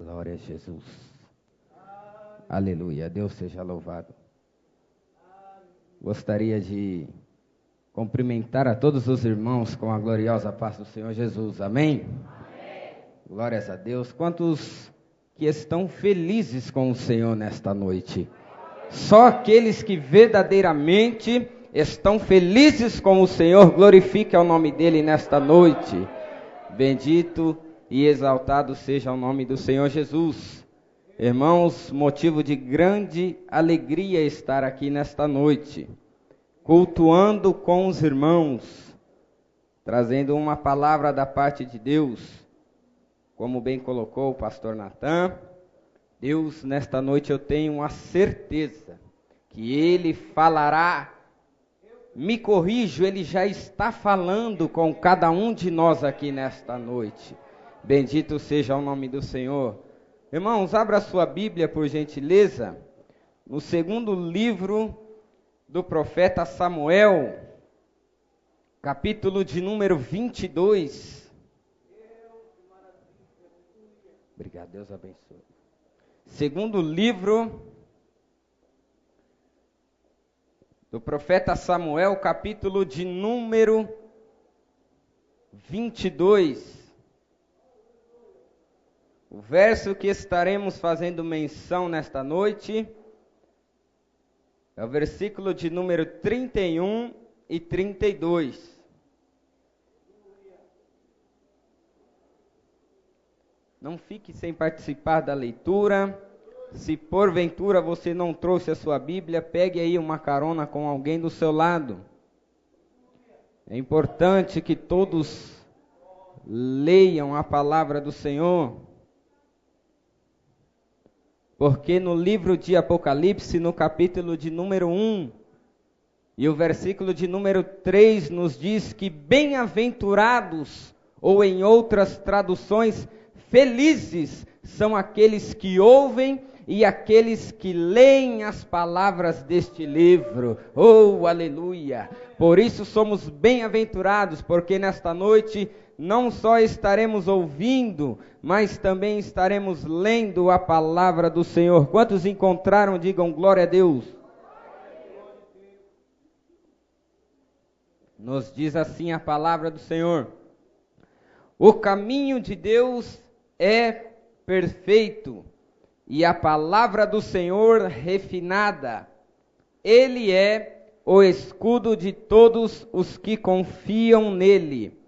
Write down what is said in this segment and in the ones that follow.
Glória a Jesus. Aleluia. Deus seja louvado. Gostaria de cumprimentar a todos os irmãos com a gloriosa paz do Senhor Jesus. Amém? Amém. Glórias a Deus. Quantos que estão felizes com o Senhor nesta noite? Só aqueles que verdadeiramente estão felizes com o Senhor, glorifique o nome dele nesta noite. Bendito e exaltado seja o nome do Senhor Jesus. Irmãos, motivo de grande alegria estar aqui nesta noite, cultuando com os irmãos, trazendo uma palavra da parte de Deus, como bem colocou o pastor Natan. Deus, nesta noite eu tenho a certeza que Ele falará, me corrijo, Ele já está falando com cada um de nós aqui nesta noite. Bendito seja o nome do Senhor. Irmãos, abra sua Bíblia por gentileza, no segundo livro do profeta Samuel, capítulo de número 22. Obrigado, Deus abençoe. Segundo livro do profeta Samuel, capítulo de número 22. O verso que estaremos fazendo menção nesta noite é o versículo de número 31 e 32. Não fique sem participar da leitura. Se porventura você não trouxe a sua Bíblia, pegue aí uma carona com alguém do seu lado. É importante que todos leiam a palavra do Senhor, porque no livro de Apocalipse, no capítulo de número 1, e o versículo de número 3 nos diz que bem-aventurados, ou em outras traduções, felizes são aqueles que ouvem e aqueles que leem as palavras deste livro. Oh, aleluia! Por isso somos bem-aventurados, porque nesta noite não só estaremos ouvindo, mas também estaremos lendo a palavra do Senhor. Quantos encontraram, digam glória a Deus. Nos diz assim a palavra do Senhor: o caminho de Deus é perfeito, e a palavra do Senhor refinada. Ele é o escudo de todos os que confiam nele.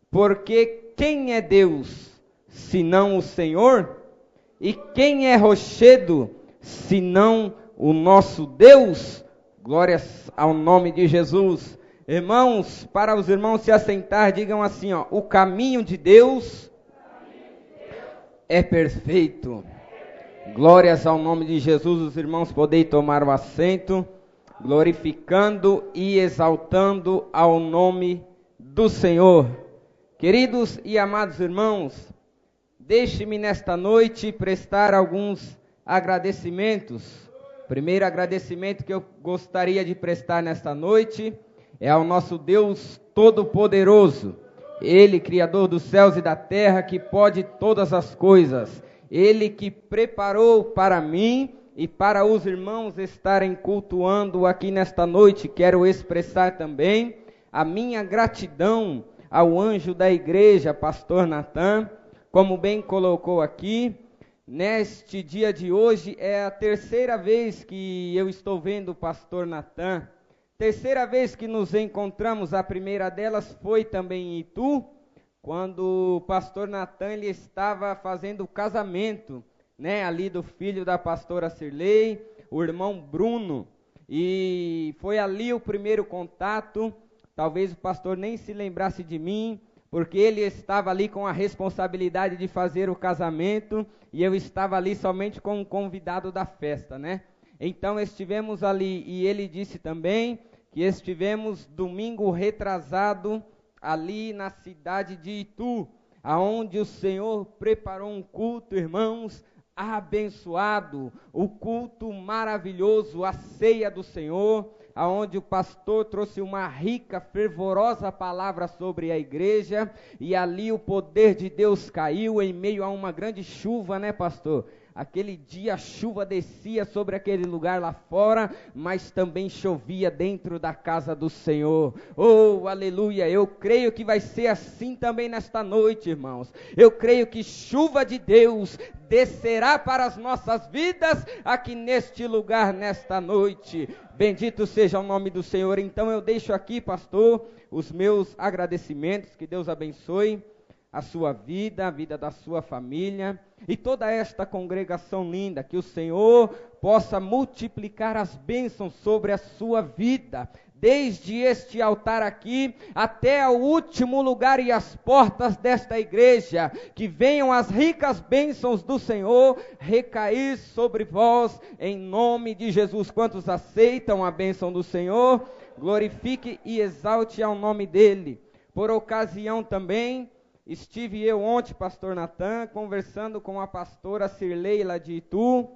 Porque quem é Deus, senão o Senhor? E quem é rochedo, senão o nosso Deus? Glórias ao nome de Jesus. Irmãos, para os irmãos se assentar, digam assim, ó: o caminho de Deus é perfeito. Glórias ao nome de Jesus. Os irmãos podem tomar o assento, glorificando e exaltando ao nome do Senhor. Queridos e amados irmãos, deixe-me nesta noite prestar alguns agradecimentos. Primeiro agradecimento que eu gostaria de prestar nesta noite é ao nosso Deus Todo-Poderoso. Ele, Criador dos céus e da terra, que pode todas as coisas. Ele que preparou para mim e para os irmãos estarem cultuando aqui nesta noite. Quero expressar também a minha gratidão ao anjo da igreja, pastor Natan, como bem colocou aqui. Neste dia de hoje é a terceira vez que eu estou vendo o pastor Natan. Terceira vez que nos encontramos. A primeira delas foi também em Itu, quando o pastor Natan ele estava fazendo o casamento, ali do filho da pastora Cirlei, o irmão Bruno, e foi ali o primeiro contato. Talvez o pastor nem se lembrasse de mim, porque ele estava ali com a responsabilidade de fazer o casamento, e eu estava ali somente como convidado da festa, Então estivemos ali, e ele disse também que estivemos domingo retrasado ali na cidade de Itu, aonde o Senhor preparou um culto, irmãos, abençoado, o culto maravilhoso, a ceia do Senhor. aonde o pastor trouxe uma rica, fervorosa palavra sobre a igreja, e ali o poder de Deus caiu em meio a uma grande chuva, né, pastor? Aquele dia a chuva descia sobre aquele lugar lá fora, mas também chovia dentro da casa do Senhor. Oh, aleluia! Eu creio que vai ser assim também nesta noite, irmãos. Eu creio que chuva de Deus descerá para as nossas vidas aqui neste lugar, nesta noite. Bendito seja o nome do Senhor. Então eu deixo aqui, pastor, os meus agradecimentos. Que Deus abençoe a sua vida, a vida da sua família e toda esta congregação linda, que o Senhor possa multiplicar as bênçãos sobre a sua vida, desde este altar aqui até o último lugar e as portas desta igreja, que venham as ricas bênçãos do Senhor recair sobre vós, em nome de Jesus. Quantos aceitam a bênção do Senhor? Glorifique e exalte ao nome dele. Por ocasião também, estive eu ontem, pastor Natan, conversando com a pastora Cirlei lá de Itu,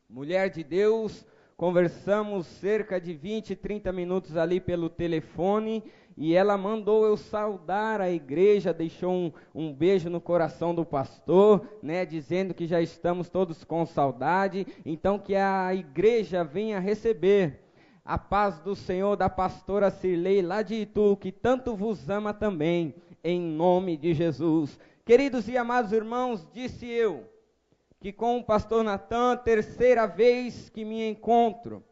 mulher de Deus. Conversamos cerca de 20, 30 minutos ali pelo telefone, e ela mandou eu saudar a igreja, deixou um beijo no coração do pastor, né, dizendo que já estamos todos com saudade, então que a igreja venha receber a paz do Senhor da pastora Cirlei lá de Itu, que tanto vos ama também, em nome de Jesus. Queridos e amados irmãos, disse eu, que com o pastor Natan, terceira vez que me encontro,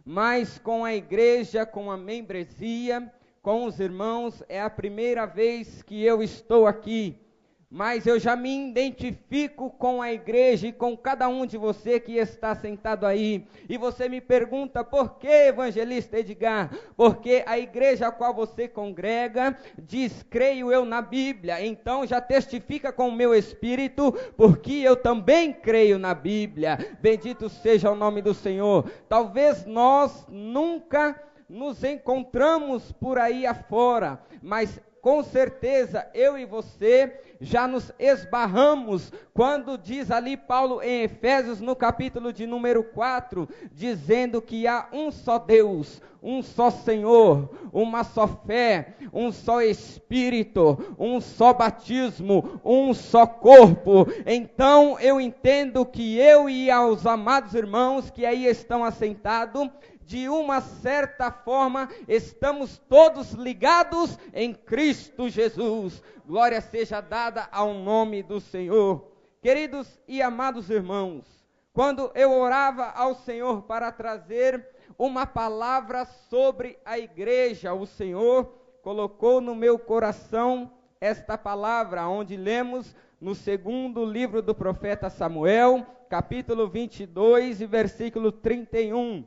mas com a igreja, com a membresia, com os irmãos, é a primeira vez que eu estou aqui, mas eu já me identifico com a igreja e com cada um de você que está sentado aí, e você me pergunta, por que, evangelista Edgar? Porque a igreja a qual você congrega, diz, creio eu na Bíblia, então já testifica com o meu espírito, porque eu também creio na Bíblia. Bendito seja o nome do Senhor. Talvez nós nunca nos encontramos por aí afora, mas com certeza eu e você já nos esbarramos, quando diz ali Paulo em Efésios, no capítulo de número 4, dizendo que há um só Deus, um só Senhor, uma só fé, um só Espírito, um só batismo, um só corpo. Então eu entendo que eu e aos amados irmãos que aí estão assentados, de uma certa forma, estamos todos ligados em Cristo Jesus. Glória seja dada ao nome do Senhor. Queridos e amados irmãos, quando eu orava ao Senhor para trazer uma palavra sobre a igreja, o Senhor colocou no meu coração esta palavra, onde lemos no segundo livro do profeta Samuel, capítulo 22 e versículo 31.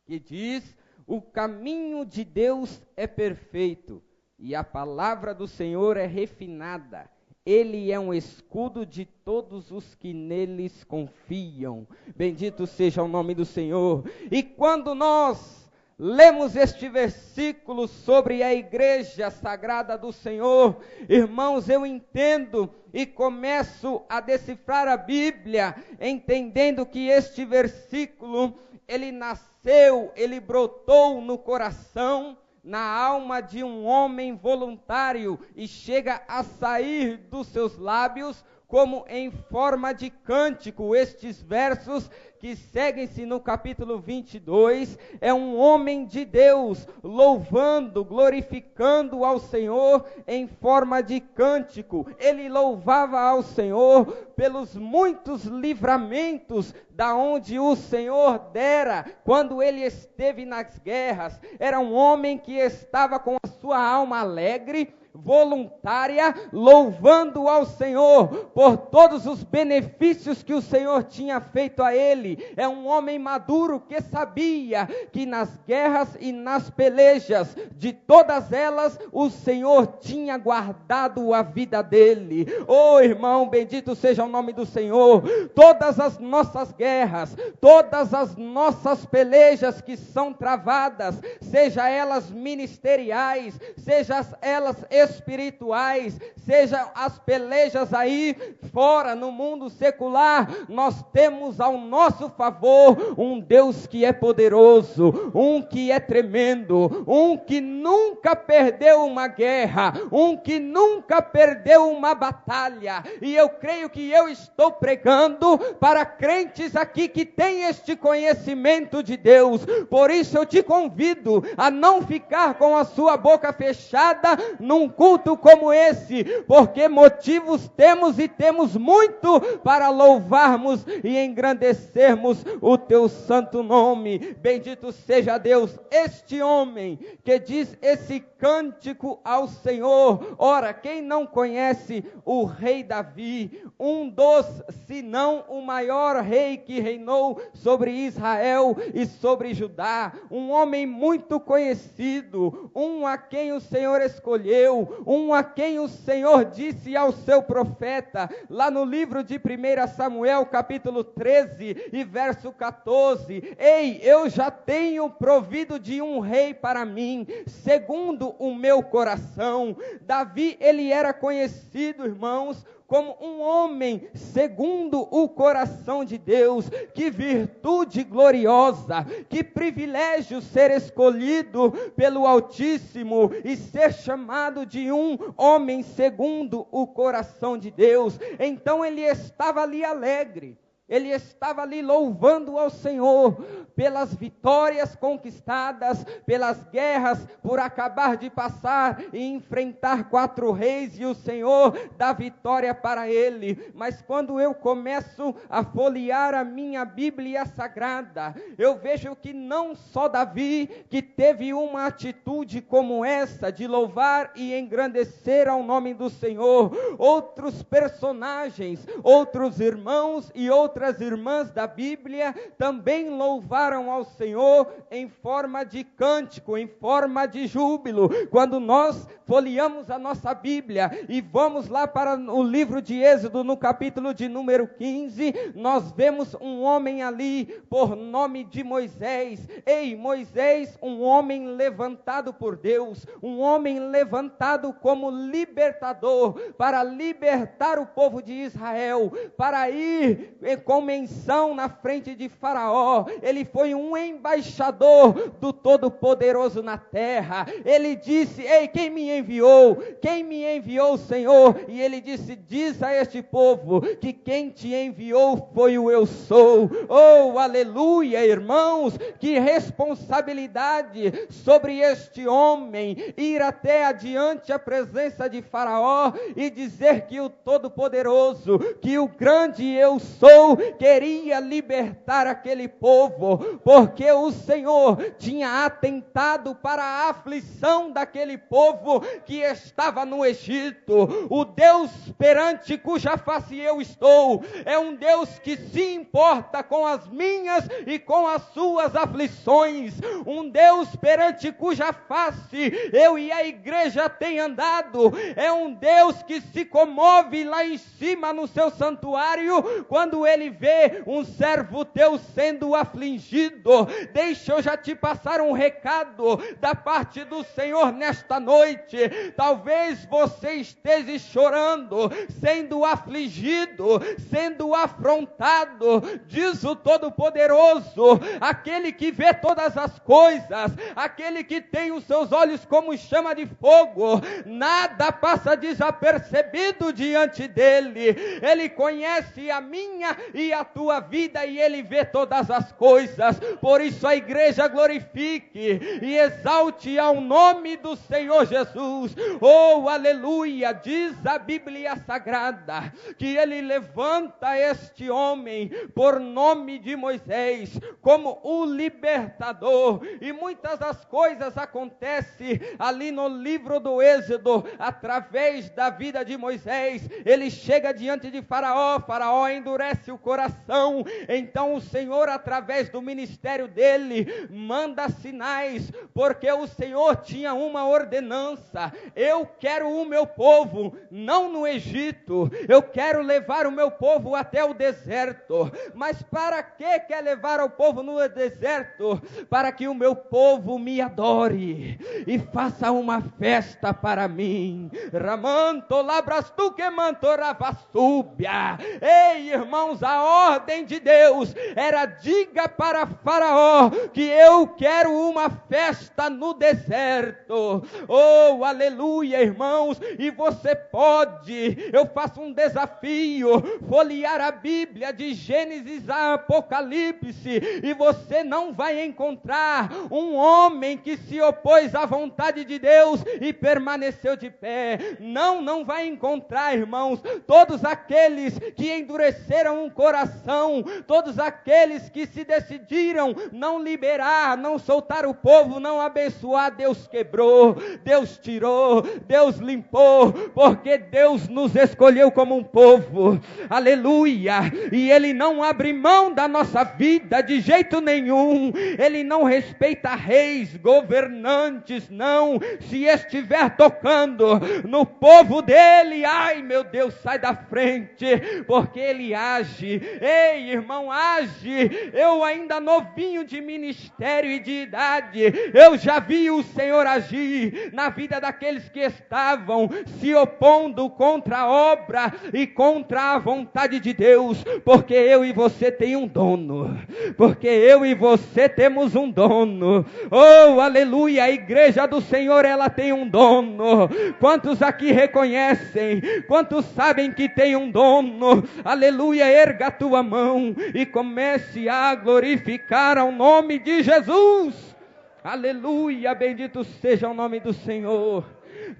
Que diz, o caminho de Deus é perfeito, e a palavra do Senhor é refinada. Ele é um escudo de todos os que neles confiam. Bendito seja o nome do Senhor. E quando nós lemos este versículo sobre a igreja sagrada do Senhor, irmãos, eu entendo e começo a decifrar a Bíblia, entendendo que este versículo, ele nasceu, ele brotou no coração, na alma de um homem voluntário, e chega a sair dos seus lábios como em forma de cântico. Estes versos que seguem-se no capítulo 22, é um homem de Deus louvando, glorificando ao Senhor em forma de cântico. Ele louvava ao Senhor pelos muitos livramentos da onde o Senhor dera quando ele esteve nas guerras. Era um homem que estava com a sua alma alegre, voluntária, louvando ao Senhor por todos os benefícios que o Senhor tinha feito a ele. É um homem maduro que sabia que nas guerras e nas pelejas, de todas elas, o Senhor tinha guardado a vida dele. Oh, irmão, bendito seja o nome do Senhor. Todas as nossas guerras, todas as nossas pelejas que são travadas, seja elas ministeriais, seja elas espirituais, seja as pelejas aí fora no mundo secular, nós temos ao nosso favor um Deus que é poderoso, um que é tremendo, um que nunca perdeu uma guerra, um que nunca perdeu uma batalha. E eu creio que eu estou pregando para crentes aqui que têm este conhecimento de Deus. Por isso eu te convido a não ficar com a sua boca fechada num culto como esse, porque motivos temos e temos muito para louvarmos e engrandecermos o teu santo nome. Bendito seja Deus, este homem que diz esse cântico ao Senhor. Ora, quem não conhece o rei Davi, um dos, se não o maior rei que reinou sobre Israel e sobre Judá, um homem muito conhecido, um a quem o Senhor escolheu, um a quem o Senhor disse ao seu profeta, lá no livro de 1 Samuel, capítulo 13 e verso 14, ei, eu já tenho provido de um rei para mim, segundo o meu coração. Davi, ele era conhecido, irmãos, como um homem segundo o coração de Deus. Que virtude gloriosa, que privilégio ser escolhido pelo Altíssimo e ser chamado de um homem segundo o coração de Deus. Então ele estava ali alegre, ele estava ali louvando ao Senhor pelas vitórias conquistadas, pelas guerras por acabar de passar e enfrentar 4 reis, e o Senhor dá vitória para ele. Mas quando eu começo a folhear a minha Bíblia Sagrada, eu vejo que não só Davi que teve uma atitude como essa, de louvar e engrandecer ao nome do Senhor, outros personagens, outros irmãos e outras irmãs da Bíblia também louvaram ao Senhor em forma de cântico, em forma de júbilo. Quando nós folheamos a nossa Bíblia e vamos lá para o livro de Êxodo, no capítulo de número 15, nós vemos um homem ali por nome de Moisés. Ei, Moisés, um homem levantado por Deus, um homem levantado como libertador, para libertar o povo de Israel, para ir com menção na frente de Faraó. Ele foi um embaixador do Todo-Poderoso na terra. Ele disse: ei, quem me enviou? Quem me enviou, Senhor? E ele disse: diz a este povo que quem te enviou foi o eu sou. Oh, aleluia, irmãos, que responsabilidade sobre este homem, ir até adiante a presença de Faraó e dizer que o Todo-Poderoso, que o grande eu sou, queria libertar aquele povo, porque o Senhor tinha atentado para a aflição daquele povo que estava no Egito. O Deus perante cuja face eu estou é um Deus que se importa com as minhas e com as suas aflições, um Deus perante cuja face eu e a igreja tem andado, é um Deus que se comove lá em cima no seu santuário quando ele vê um servo teu sendo afligido. Deixa eu já te passar um recado da parte do Senhor nesta noite. Talvez você esteja chorando, sendo afligido, sendo afrontado. Diz o Todo-Poderoso, aquele que vê todas as coisas, aquele que tem os seus olhos como chama de fogo, nada passa desapercebido diante dele. Ele conhece a minha e a tua vida e ele vê todas as coisas. Por isso a igreja glorifique e exalte ao nome do Senhor Jesus. Oh, aleluia! Diz a Bíblia Sagrada que ele levanta este homem por nome de Moisés como o libertador, e muitas das coisas acontecem ali no livro do Êxodo através da vida de Moisés. Ele chega diante de Faraó, Faraó endurece o coração, então o Senhor, através do ministério dele, manda sinais, porque o Senhor tinha uma ordenança: eu quero o meu povo não no Egito, eu quero levar o meu povo até o deserto. Mas para que quer levar o povo no deserto? Para que o meu povo me adore e faça uma festa para mim. Ramanto labrastu que mantoravasúbia. Ei, irmãos, a ordem de Deus era: diga para Faraó que eu quero uma festa no deserto. Oh, aleluia, irmãos. E você pode, eu faço um desafio, folhear a Bíblia de Gênesis a Apocalipse, e você não vai encontrar um homem que se opôs à vontade de Deus e permaneceu de pé. Não vai encontrar, irmãos. Todos aqueles que endureceram o coração, todos aqueles que se decidiram não liberar, não soltar o povo, não abençoar, Deus quebrou, Deus tirou, Deus limpou, porque Deus nos escolheu como um povo, aleluia, e Ele não abre mão da nossa vida de jeito nenhum. Ele não respeita reis, governantes, não. Se estiver tocando no povo dele, ai meu Deus, sai da frente, porque Ele age. Ei, irmão, age. Eu ainda novinho de ministério e de idade, eu já vi o Senhor agir na vida daqueles que estavam se opondo contra a obra e contra a vontade de Deus, porque eu e você tem um dono, porque eu e você temos um dono. Oh, aleluia, a igreja do Senhor, ela tem um dono. Quantos aqui reconhecem? Quantos sabem que tem um dono? Aleluia, erga a tua mão e comece a glorificar ao nome de Jesus. Aleluia, bendito seja o nome do Senhor.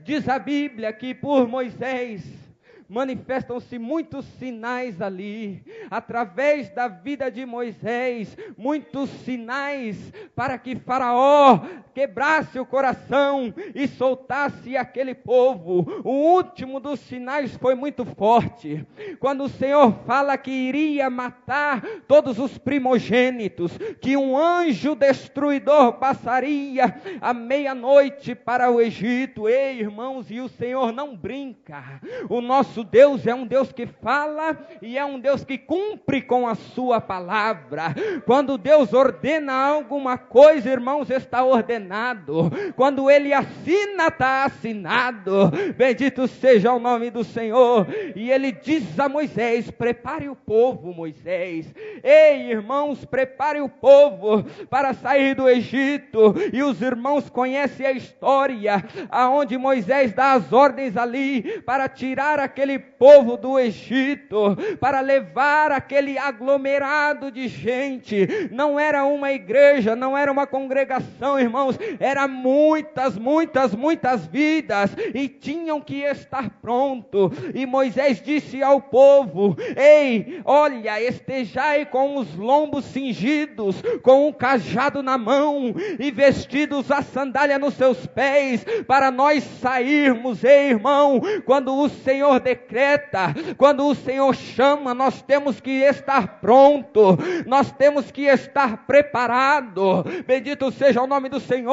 Diz a Bíblia que por Moisés manifestam-se muitos sinais ali, através da vida de Moisés, muitos sinais para que Faraó quebrasse o coração e soltasse aquele povo. O último dos sinais foi muito forte, quando o Senhor fala que iria matar todos os primogênitos, que um anjo destruidor passaria à meia-noite para o Egito. Ei, irmãos, e o Senhor não brinca. O nosso Deus é um Deus que fala e é um Deus que cumpre com a sua palavra. Quando Deus ordena alguma coisa, irmãos, está ordenado. Quando Ele assina, está assinado. Bendito seja o nome do Senhor. E Ele diz a Moisés: prepare o povo, Moisés. Ei, irmãos, prepare o povo para sair do Egito. E os irmãos conhecem a história, aonde Moisés dá as ordens ali para tirar aquele povo do Egito, para levar aquele aglomerado de gente. Não era uma igreja, não era uma congregação, irmãos, era muitas vidas, e tinham que estar pronto. E Moisés disse ao povo: ei, olha, estejai com os lombos cingidos, com um cajado na mão e vestidos a sandália nos seus pés, para nós sairmos. Ei, irmão, quando o Senhor decreta, quando o Senhor chama, nós temos que estar pronto, nós temos que estar preparado. Bendito seja o nome do Senhor.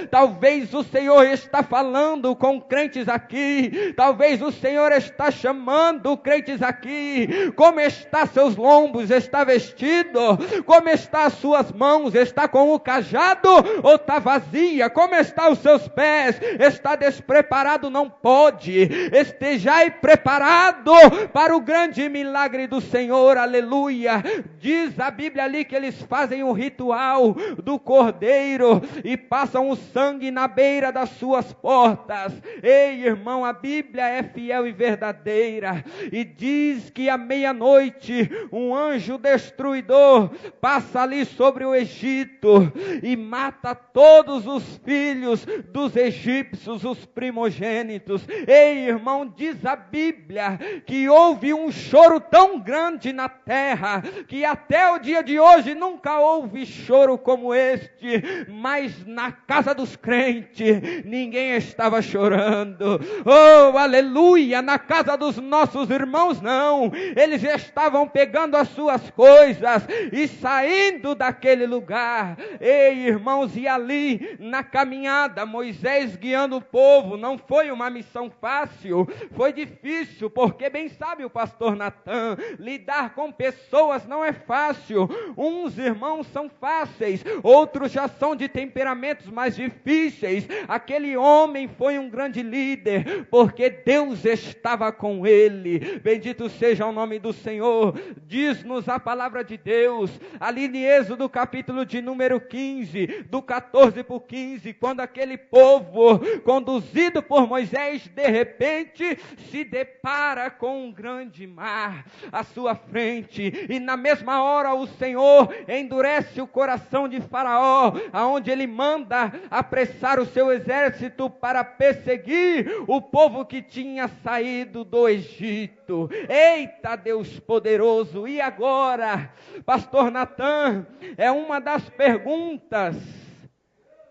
Talvez o Senhor está falando com crentes aqui, talvez o Senhor está chamando crentes aqui. Como está seus lombos? Está vestido? Como está as suas mãos? Está com o cajado ou está vazia? Como está os seus pés? Está despreparado? Não pode. Estejai preparado para o grande milagre do Senhor. Aleluia. Diz a Bíblia ali que eles fazem o ritual do cordeiro e passam o sangue na beira das suas portas. Ei, irmão, a Bíblia é fiel e verdadeira, e diz que à meia-noite um anjo destruidor passa ali sobre o Egito e mata todos os filhos dos egípcios, os primogênitos. Ei, irmão, diz a Bíblia Bíblia que houve um choro tão grande na terra, que até o dia de hoje nunca houve choro como este, mas na casa dos crentes ninguém estava chorando. Oh, aleluia! Na casa dos nossos irmãos não, eles estavam pegando as suas coisas e saindo daquele lugar. Ei, irmãos, e ali na caminhada, Moisés guiando o povo, não foi uma missão fácil, foi difícil, porque bem sabe o pastor Natan, lidar com pessoas não é fácil. Uns irmãos são fáceis, outros já são de temperamentos mais difíceis. Aquele homem foi um grande líder, porque Deus estava com ele. Bendito seja o nome do Senhor. Diz-nos a palavra de Deus, ali em Êxodo capítulo de número 15, do 14 por 15, quando aquele povo, conduzido por Moisés, de repente se depara com um grande mar à sua frente, e na mesma hora o Senhor endurece o coração de Faraó, aonde ele manda apressar o seu exército para perseguir o povo que tinha saído do Egito. Eita, Deus poderoso! E agora, pastor Natan, é uma das perguntas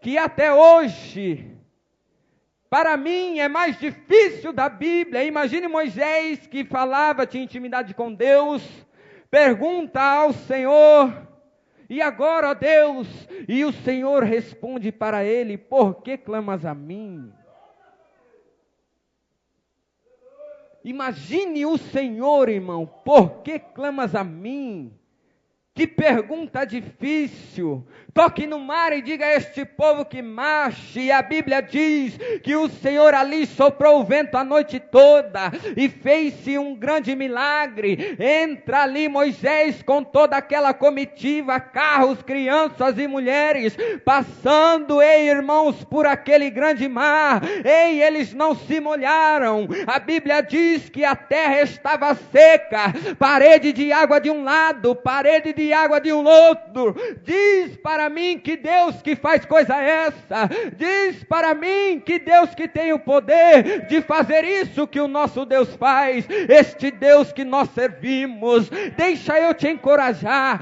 que até hoje, para mim, é mais difícil da Bíblia. Imagine Moisés, que falava, tinha intimidade com Deus, pergunta ao Senhor, e agora, ó Deus, e o Senhor responde para ele: por que clamas a mim? Imagine o Senhor, irmão, por que clamas a mim? Que pergunta difícil. Toque no mar e diga a este povo que marche. E a Bíblia diz que o Senhor ali soprou o vento a noite toda e fez-se um grande milagre. Entra ali Moisés com toda aquela comitiva, carros, crianças e mulheres, passando, ei, irmãos, por aquele grande mar. Ei, eles não se molharam. A Bíblia diz que a terra estava seca, parede de água de um lado, parede de água de um outro. Diz para mim que Deus que faz coisa essa, diz para mim que Deus que tem o poder de fazer isso que o nosso Deus faz, este Deus que nós servimos. Deixa eu te encorajar,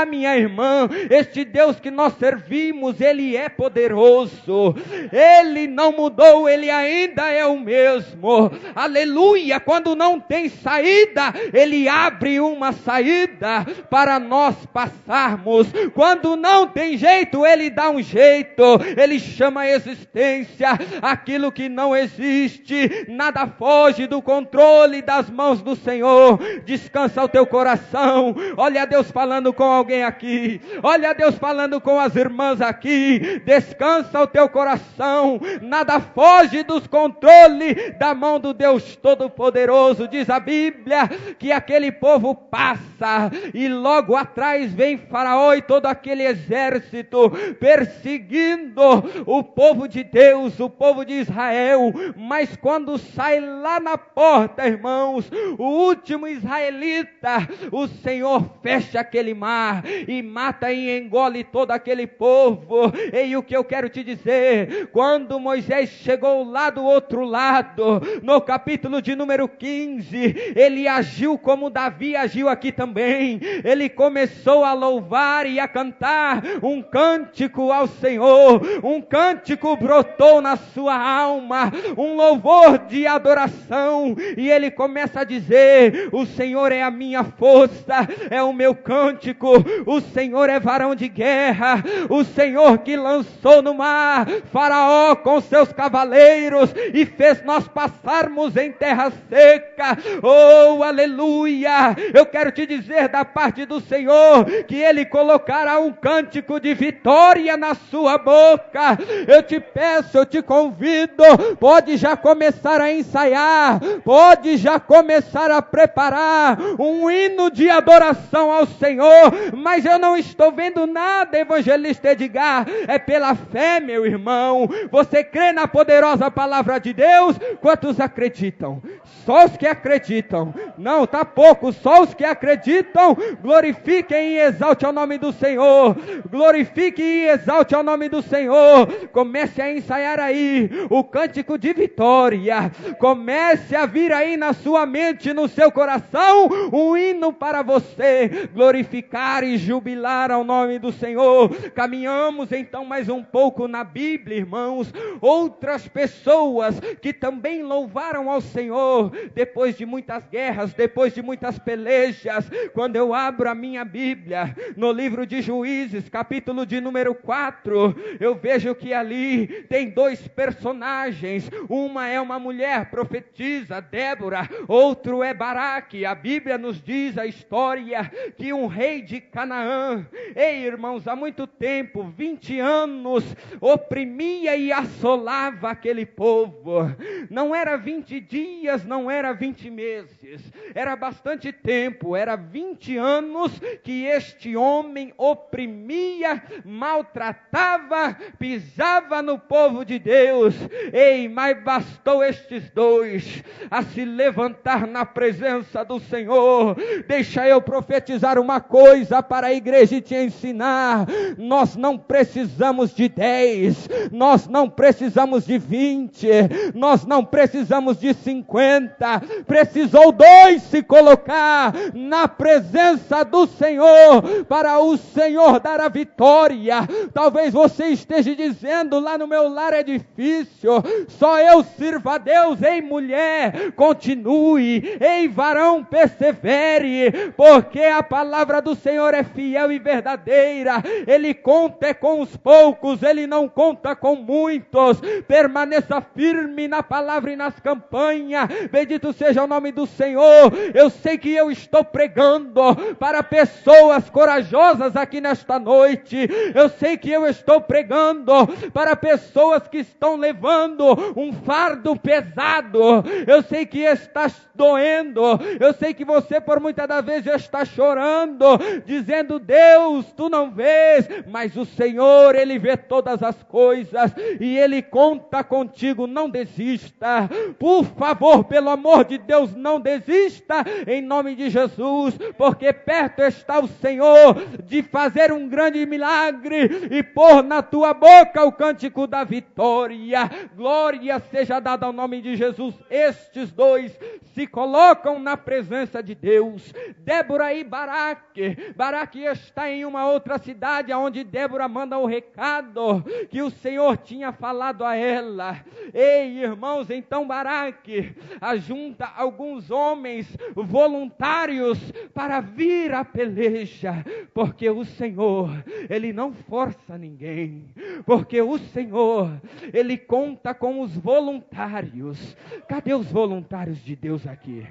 minha irmã, este Deus que nós servimos, Ele é poderoso, Ele não mudou, Ele ainda é o mesmo, aleluia. Quando não tem saída, Ele abre uma saída para nós passarmos. Quando não tem jeito, Ele dá um jeito. Ele chama a existência aquilo que não existe. Nada foge do controle das mãos do Senhor. Descansa o teu coração. Olha Deus falando com alguém aqui, olha Deus falando com as irmãs aqui. Descansa o teu coração. Nada foge dos controles da mão do Deus Todo-Poderoso. Diz a Bíblia que aquele povo passa e logo atrás vem Faraó e todo aquele exército perseguindo o povo de Deus, o povo de Israel. Mas quando sai lá na porta, irmãos, o último israelita, o Senhor fecha aquele mar e mata e engole todo aquele povo. E o que eu quero te dizer, quando Moisés chegou lá do outro lado, no capítulo de número 15, ele agiu como Davi agiu aqui também. Ele começou a louvar e a cantar um cântico ao Senhor. Um cântico brotou na sua alma, um louvor de adoração, e ele começa a dizer: o Senhor é a minha força, é o meu cântico, o Senhor é varão de guerra, o Senhor que lançou no mar Faraó com seus cavaleiros e fez nós passarmos em terra seca. Oh, aleluia! Eu quero te dizer da parte do Senhor que Ele colocará um cântico de vitória na sua boca. Eu te peço, eu te convido, pode já começar a ensaiar, pode já começar a preparar um hino de adoração ao Senhor. Mas eu não estou vendo nada, evangelista Edgar. É pela fé, meu irmão. Você crê na poderosa palavra de Deus? Quantos acreditam? Só os que acreditam, Não, tá pouco, só os que acreditam, glorifiquem e exalte ao nome do Senhor. Glorifique e exalte ao nome do Senhor. Comece a ensaiar aí o cântico de vitória. Comece a vir aí na sua mente, no seu coração, um hino para você glorificar e jubilar ao nome do Senhor. Caminhamos então mais um pouco na Bíblia, irmãos. Outras pessoas que também louvaram ao Senhor depois de muitas guerras, depois de muitas pelejas. Quando eu abro a minha Bíblia no livro de Juízes, capítulo de número 4, eu vejo que ali tem dois personagens. Uma é uma mulher profetisa, Débora, outro é Baraque. A Bíblia nos diz a história que um rei de Canaã, ei irmãos, há muito tempo, 20 anos, oprimia e assolava aquele povo. Não era 20 dias, não era 20 meses, era bastante tempo, era 20 anos que este homem oprimia, maltratava, pisava no povo de Deus. Ei, mas bastou estes dois a se levantar na presença do Senhor. Deixa eu profetizar uma coisa para a igreja e te ensinar. Nós não precisamos de 10, nós não precisamos de 20, nós não precisamos de 50. Precisou dois se colocar na presença do Senhor para o Senhor dar a vitória. Talvez você esteja dizendo: lá no meu lar é difícil, só eu sirvo a Deus. Ei mulher, continue. Ei varão, persevere, porque a palavra do Senhor é fiel e verdadeira. Ele conta com os poucos, Ele não conta com muitos. Permaneça firme na palavra e nas campanhas. Bendito seja o nome do Senhor. Eu sei que eu estou pregando para pessoas corajosas aqui nesta noite. Eu sei que eu estou pregando para pessoas que estão levando um fardo pesado. Eu sei que está doendo. Eu sei que você por muitas das vezes já está chorando, dizendo: Deus, tu não vês, mas o Senhor, Ele vê todas as coisas e Ele conta contigo. Não desista, por favor, pelo amor de Deus, não desista, em nome de Jesus, porque perto está o Senhor de fazer um grande milagre e pôr na tua boca o cântico da vitória. Glória seja dada ao nome de Jesus. Estes dois se colocam na presença de Deus. Débora e Baraque. Baraque está em uma outra cidade, onde Débora manda o recado que o Senhor tinha falado a ela. Ei, irmãos, então Baraque ajunta alguns homens voluntários para vir à peleja, porque o Senhor, Ele não força ninguém, porque o Senhor, Ele conta com os voluntários. Cadê os voluntários de Deus aqui?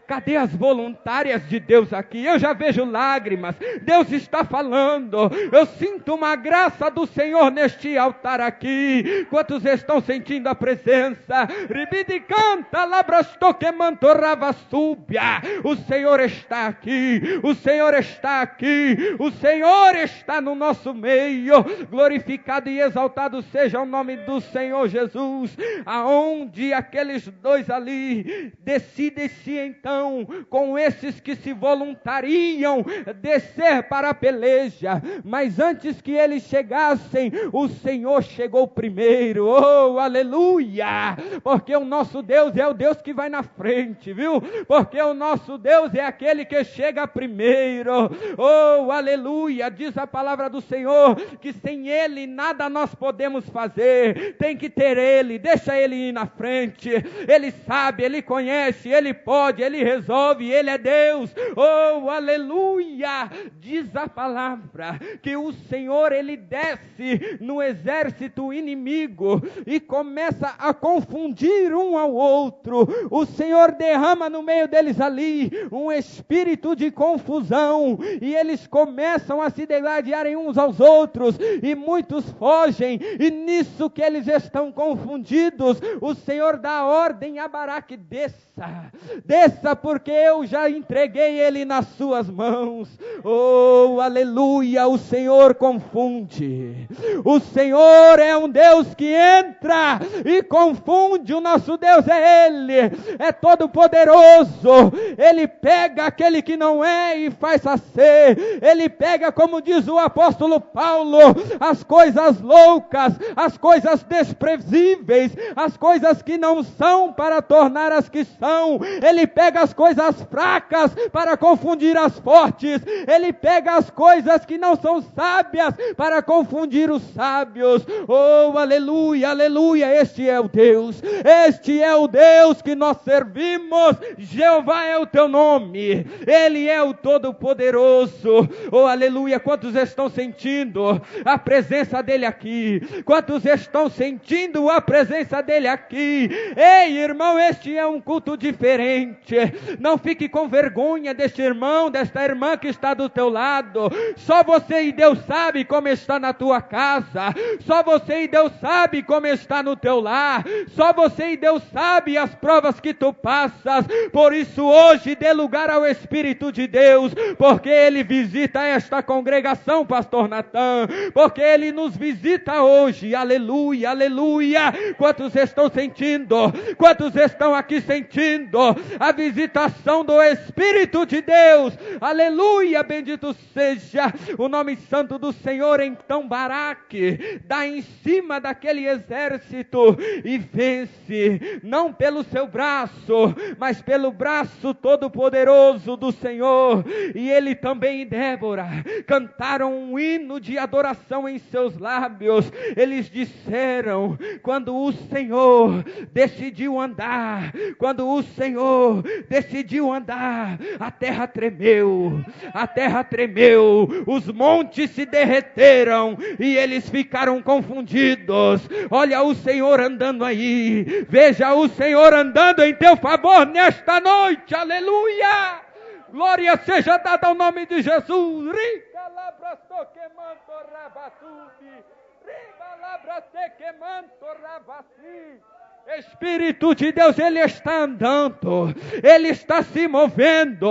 Cadê as voluntárias de Deus aqui? Eu já vejo lágrimas. Deus está falando. Eu sinto uma graça do Senhor neste altar aqui. Quantos estão sentindo a presença? Ribidi canta, labrastou que mantorrava súbia. O Senhor está aqui. O Senhor está aqui. O Senhor está no nosso meio. Glorificado e exaltado seja o nome do Senhor Jesus. Aonde aqueles dois ali decidem-se então com esses que se voluntariam descer para a peleja. Mas antes que eles chegassem, o Senhor chegou primeiro. Oh, aleluia! Porque o nosso Deus é o Deus que vai na frente, viu? Porque o nosso Deus é aquele que chega primeiro. Oh, aleluia! Diz a palavra do Senhor que sem Ele nada nós podemos fazer. Tem que ter Ele, deixa Ele ir na frente. Ele sabe, Ele conhece, Ele pode, Ele resolve, Ele é Deus. Oh, aleluia! Diz a palavra que o Senhor, Ele desce no exército inimigo e começa a confundir um ao outro. O Senhor derrama no meio deles ali um espírito de confusão e eles começam a se degladiarem uns aos outros e muitos fogem, e nisso que eles estão confundidos, o Senhor dá ordem a Baraque: desça porque eu já entreguei ele nas suas mãos. Oh, aleluia, o Senhor confunde. O Senhor é um Deus que entra e confunde. O nosso Deus é Ele, é todo poderoso. Ele pega aquele que não é e faz a ser. Ele pega, como diz o apóstolo Paulo, as coisas loucas, as coisas desprezíveis, as coisas que não são, para tornar as que são. Ele pega as coisas fracas para confundir as fortes. Ele pega as coisas que não são sábias para confundir os sábios. Oh, aleluia, aleluia, este é o Deus que nós servimos. Jeová é o teu nome, Ele é o Todo-Poderoso. Oh, aleluia, quantos estão sentindo a presença dEle aqui? Quantos estão sentindo a presença dEle aqui? Ei, irmão, este é um culto diferente. Não fique com vergonha deste irmão, desta irmã que está do teu lado. Só você e Deus sabe como está na tua casa. Só você e Deus sabe como está no teu lar. Só você e Deus sabe as provas que tu passas. Por isso hoje dê lugar ao Espírito de Deus, porque Ele visita esta congregação, pastor Natan, porque Ele nos visita hoje. Aleluia, aleluia. Quantos estão sentindo? Quantos estão aqui sentindo a visitação do Espírito de Deus? Aleluia, bendito seja o nome santo do Senhor. Então Baraque dá em cima daquele exército e vence, não pelo seu braço, mas pelo braço todo poderoso do Senhor. E ele também e Débora cantaram um hino de adoração em seus lábios. Eles disseram: quando o Senhor decidiu andar, quando o Senhor decidiu andar, a terra tremeu, os montes se derreteram e eles ficaram confundidos. Olha o Senhor andando aí, veja o Senhor andando em teu favor nesta noite. Aleluia, glória seja dada ao nome de Jesus. Espírito de Deus, Ele está andando, Ele está se movendo.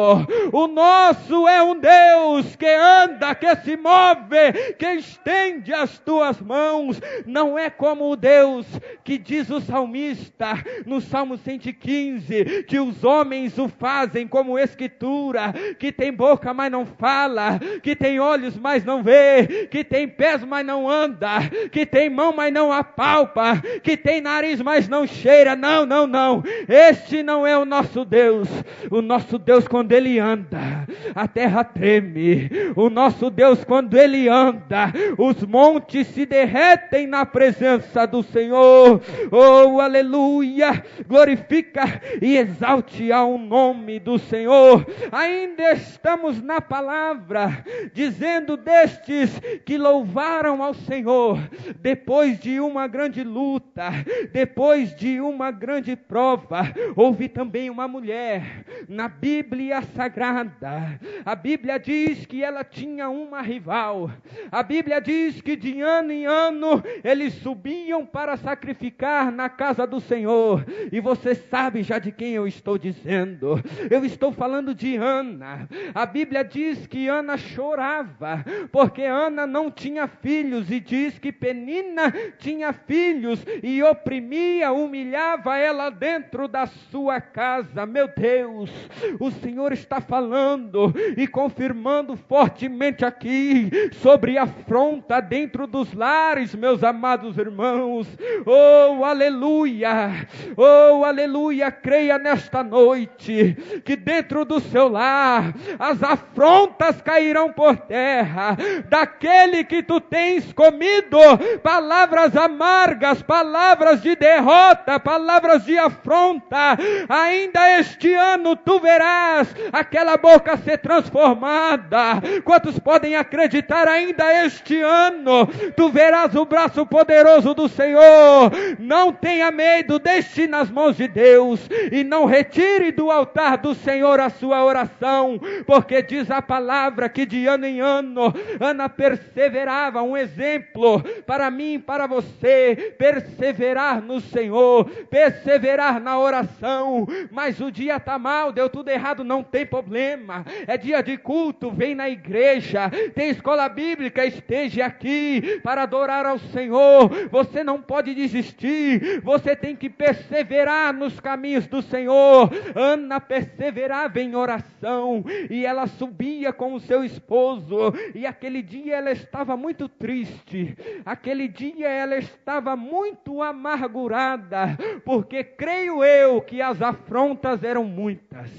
O nosso é um Deus que anda, que se move, que estende as tuas mãos. Não é como o Deus que diz o salmista no Salmo 115, que os homens o fazem como escritura, que tem boca mas não fala, que tem olhos mas não vê, que tem pés mas não anda, que tem mão mas não apalpa, que tem nariz mas não cheira. Não, não, não. Este não é o nosso Deus. O nosso Deus, quando Ele anda, a terra treme. O nosso Deus, quando Ele anda, os montes se derretem na presença do Senhor. Oh, aleluia. Glorifica e exalte ao nome do Senhor. Ainda estamos na palavra, dizendo destes que louvaram ao Senhor depois de uma grande luta, depois de uma grande prova. Houve também uma mulher na Bíblia Sagrada. A Bíblia diz que ela tinha uma rival. A Bíblia diz que de ano em ano eles subiam para sacrificar na casa do Senhor. E você sabe já de quem eu estou dizendo. Eu estou falando de Ana. A Bíblia diz que Ana chorava porque Ana não tinha filhos, e diz que Penina tinha filhos e oprimia, humilhava ela dentro da sua casa. Meu Deus, o Senhor está falando e confirmando fortemente aqui sobre a afronta dentro dos lares, meus amados irmãos. Oh, aleluia, oh, aleluia. Creia nesta noite que dentro do seu lar as afrontas cairão por terra, daquele que tu tens comido palavras amargas, palavras de derrota, palavras de afronta. Ainda este ano tu verás aquela boca ser transformada. Quantos podem acreditar? Ainda este ano tu verás o braço poderoso do Senhor. Não tenha medo, deixe nas mãos de Deus e não retire do altar do Senhor a sua oração, porque diz a palavra que de ano em ano Ana perseverava. Um exemplo para mim e para você: perseverar no Senhor. Senhor, perseverar na oração. Mas o dia está mal, deu tudo errado, não tem problema. É dia de culto, vem na igreja. Tem escola bíblica, esteja aqui para adorar ao Senhor. Você não pode desistir, você tem que perseverar nos caminhos do Senhor. Ana perseverava em oração e ela subia com o seu esposo, e aquele dia ela estava muito triste, aquele dia ela estava muito amargurada, porque creio eu que as afrontas eram muitas,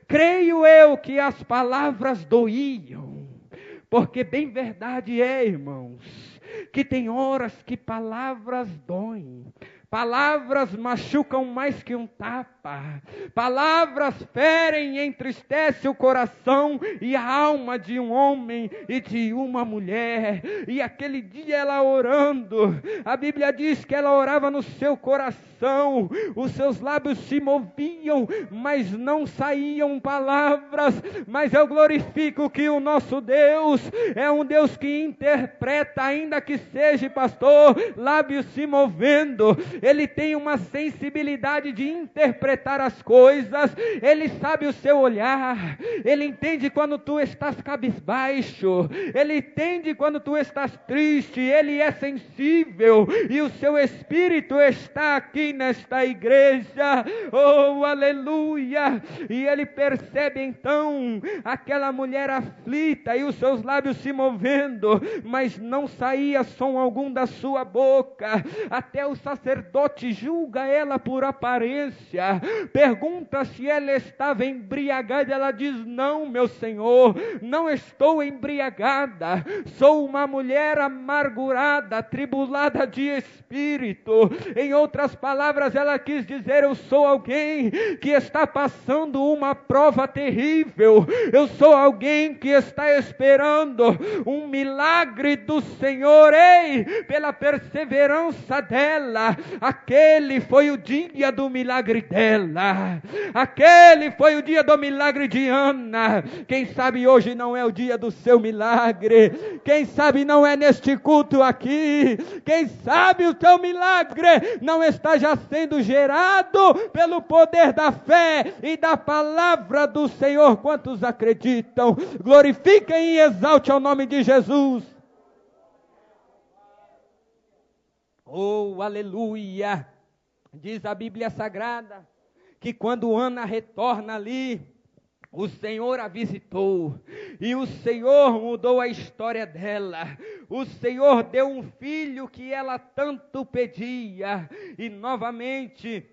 creio eu que as palavras doíam, porque bem verdade é, irmãos, que tem horas que palavras doem. Palavras machucam mais que um tapa. Palavras ferem e entristecem o coração e a alma de um homem e de uma mulher. E aquele dia ela orando, a Bíblia diz que ela orava no seu coração. Os seus lábios se moviam, mas não saíam palavras. Mas eu glorifico que o nosso Deus é um Deus que interpreta, ainda que seja, pastor, lábios se movendo. Ele tem uma sensibilidade de interpretar as coisas. Ele sabe o seu olhar. Ele entende quando tu estás cabisbaixo. Ele entende quando tu estás triste. Ele é sensível. E o seu Espírito está aqui nesta igreja. Oh, aleluia! E ele percebe então aquela mulher aflita e os seus lábios se movendo, mas não saía som algum da sua boca. Até o sacerdote julga ela por aparência, pergunta se ela estava embriagada. Ela diz: não, meu Senhor, não estou embriagada, sou uma mulher amargurada, atribulada de espírito. Em outras palavras, ela quis dizer: eu sou alguém que está passando uma prova terrível, eu sou alguém que está esperando um milagre do Senhor. Ei, pela perseverança dela, aquele foi o dia do milagre dela, aquele foi o dia do milagre de Ana. Quem sabe hoje não é o dia do seu milagre, quem sabe não é neste culto aqui, quem sabe o teu milagre não está já sendo gerado pelo poder da fé e da palavra do Senhor. Quantos acreditam? Glorifiquem e exalte ao nome de Jesus. Oh, aleluia! Diz a Bíblia Sagrada que quando Ana retorna ali, o Senhor a visitou e o Senhor mudou a história dela. O Senhor deu um filho que ela tanto pedia. E novamente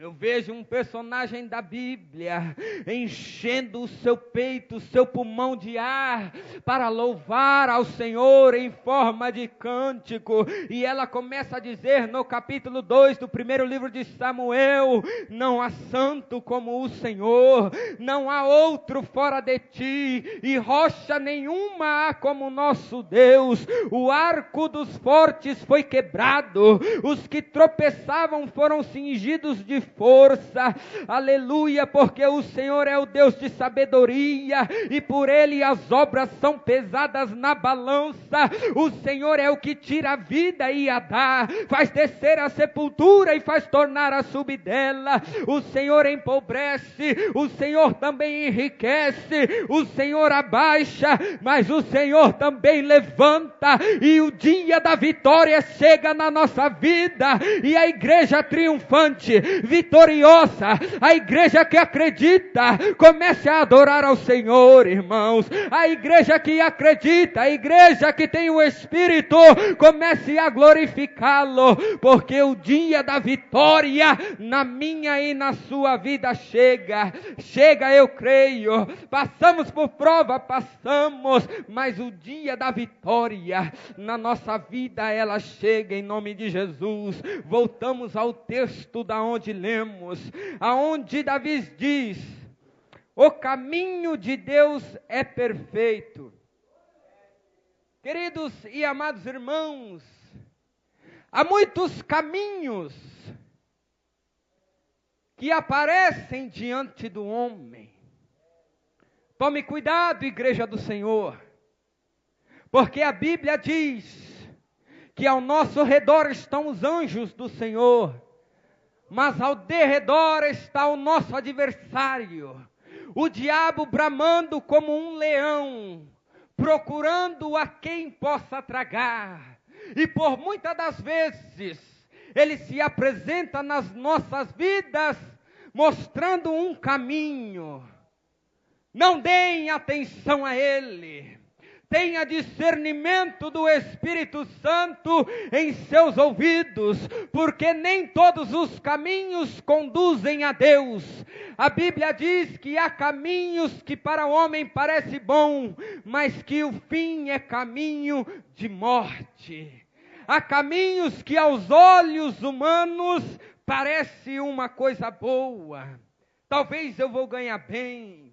eu vejo um personagem da Bíblia enchendo o seu peito, o seu pulmão de ar para louvar ao Senhor em forma de cântico. E ela começa a dizer no capítulo 2 do primeiro livro de Samuel: não há santo como o Senhor, não há outro fora de ti, e rocha nenhuma há como o nosso Deus. O arco dos fortes foi quebrado, os que tropeçavam foram cingidos de força. Aleluia, porque o Senhor é o Deus de sabedoria e por Ele as obras são pesadas na balança. O Senhor é o que tira a vida e a dá, faz descer a sepultura e faz tornar a subir dela. O Senhor empobrece, o Senhor também enriquece, o Senhor abaixa, mas o Senhor também levanta. E o dia da vitória chega na nossa vida, e a igreja triunfante, vitoriosa, a igreja que acredita, comece a adorar ao Senhor, irmãos. A igreja que acredita, a igreja que tem o Espírito, comece a glorificá-lo, porque o dia da vitória na minha e na sua vida chega. Chega, eu creio. Passamos por prova, passamos, mas o dia da vitória na nossa vida, ela chega em nome de Jesus. Voltamos ao texto da onde lemos, aonde Davi diz: o caminho de Deus é perfeito. Queridos e amados irmãos, há muitos caminhos que aparecem diante do homem. Tome cuidado, igreja do Senhor, porque a Bíblia diz que ao nosso redor estão os anjos do Senhor, mas ao derredor está o nosso adversário, o diabo bramando como um leão, procurando a quem possa tragar. E por muitas das vezes, ele se apresenta nas nossas vidas, mostrando um caminho. Não deem atenção a ele. Tenha discernimento do Espírito Santo em seus ouvidos, porque nem todos os caminhos conduzem a Deus. A Bíblia diz que há caminhos que para o homem parece bom, mas que o fim é caminho de morte. Há caminhos que aos olhos humanos parece uma coisa boa. Talvez eu vou ganhar bem.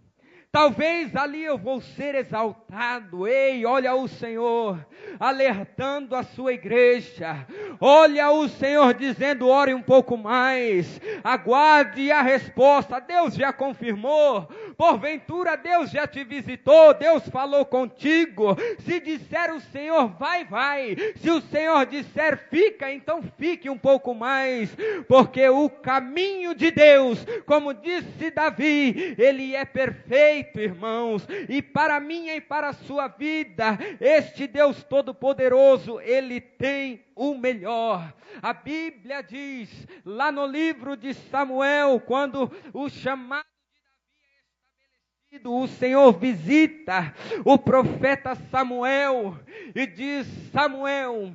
Talvez ali eu vou ser exaltado. Ei, olha o Senhor alertando a sua igreja. Olha o Senhor dizendo, ore um pouco mais. Aguarde a resposta. Deus já confirmou. Porventura Deus já te visitou. Deus falou contigo. Se disser o Senhor, vai, vai. Se o Senhor disser, fica, então fique um pouco mais. Porque o caminho de Deus, como disse Davi, ele é perfeito, irmãos, e para mim e para a sua vida, este Deus Todo-Poderoso, ele tem o melhor. A Bíblia diz, lá no livro de Samuel, quando o chamado de Davi é estabelecido, o Senhor visita o profeta Samuel e diz, Samuel,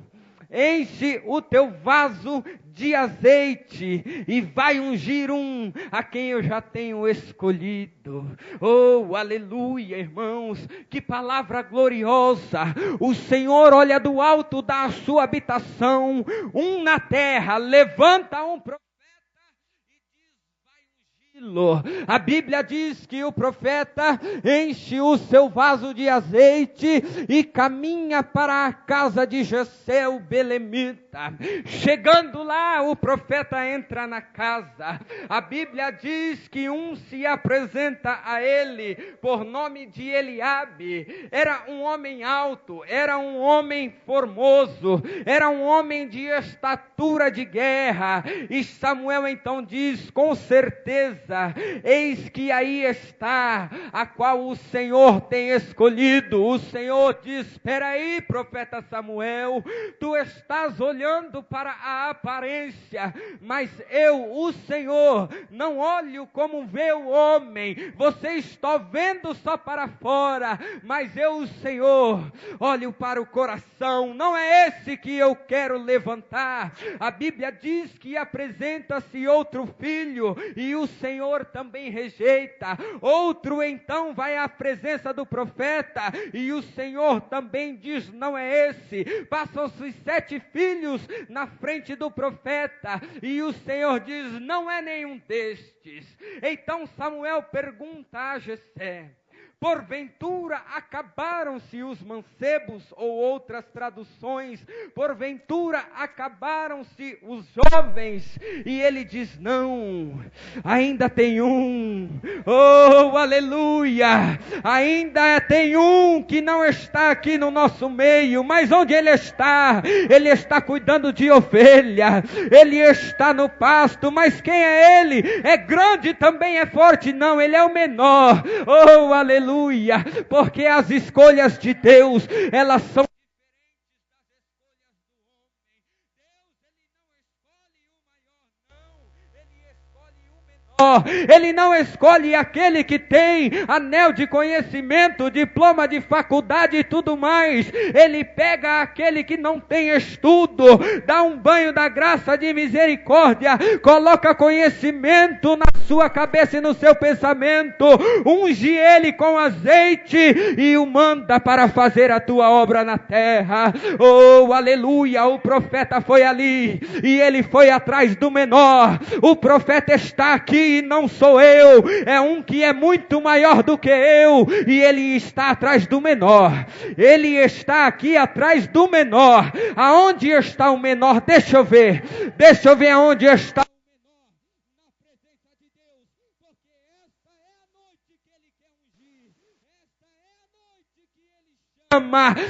enche o teu vaso de azeite e vai ungir um a quem eu já tenho escolhido. Oh, aleluia, irmãos, que palavra gloriosa. O Senhor olha do alto da sua habitação, um na terra, levanta um profeta. A Bíblia diz que o profeta enche o seu vaso de azeite e caminha para a casa de Jessé o belemita. Chegando lá, o profeta entra na casa. A Bíblia diz que um se apresenta a ele por nome de Eliabe. Era um homem alto, era um homem formoso, era um homem de estatura de guerra. E Samuel então diz, com certeza, eis que aí está, a qual o Senhor tem escolhido. O Senhor diz, espera aí, profeta Samuel, tu estás olhando para a aparência, mas eu, o Senhor, não olho como vê o homem. Você está vendo só para fora, mas eu, o Senhor, olho para o coração. Não é esse que eu quero levantar. A Bíblia diz que apresenta-se outro filho e o Senhor também rejeita. Outro então vai à presença do profeta e o Senhor também diz, não é esse. Passam-se 7 filhos na frente do profeta e o Senhor diz, não é nenhum destes. Então Samuel pergunta a Jessé, porventura acabaram-se os mancebos, ou outras traduções, porventura acabaram-se os jovens? E ele diz, não, ainda tem um. Oh, aleluia, ainda tem um que não está aqui no nosso meio, mas onde ele está? Ele está cuidando de ovelha, ele está no pasto, mas quem é ele? É grande, também é forte? Não, ele é o menor. Oh, aleluia, porque as escolhas de Deus, elas são Ele não escolhe aquele que tem anel de conhecimento, diploma de faculdade e tudo mais. Ele pega aquele que não tem estudo, dá um banho da graça de misericórdia, coloca conhecimento na sua cabeça e no seu pensamento, unge ele com azeite e o manda para fazer a tua obra na terra. Oh, aleluia, o profeta foi ali e ele foi atrás do menor. O profeta está aqui e não sou eu, é um que é muito maior do que eu, e ele está atrás do menor. Ele está aqui atrás do menor. Aonde está o menor? Deixa eu ver aonde está.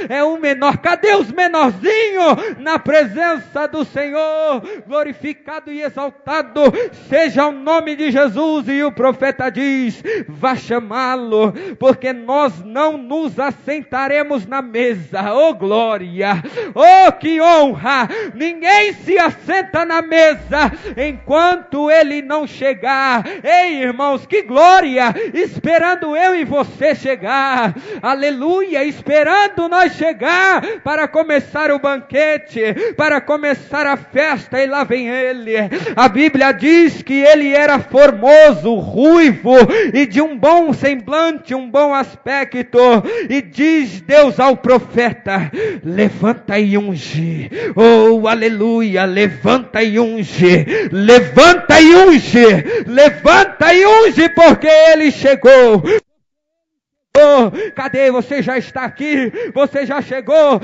é o menor. Cadê os menorzinhos? Na presença do Senhor, glorificado e exaltado seja o nome de Jesus. E o profeta diz: vá chamá-lo, porque nós não nos assentaremos na mesa. Oh glória, oh que honra! Ninguém se assenta na mesa enquanto ele não chegar. Ei irmãos, que glória! Esperando eu e você chegar, aleluia, esperando nós chegar para começar o banquete, para começar a festa. E lá vem ele. A Bíblia diz que ele era formoso, ruivo e de um bom semblante, um bom aspecto. E diz Deus ao profeta: levanta e unge. Oh aleluia, levanta e unge, levanta e unge, levanta e unge, porque ele chegou. Oh, cadê? Você já está aqui, você já chegou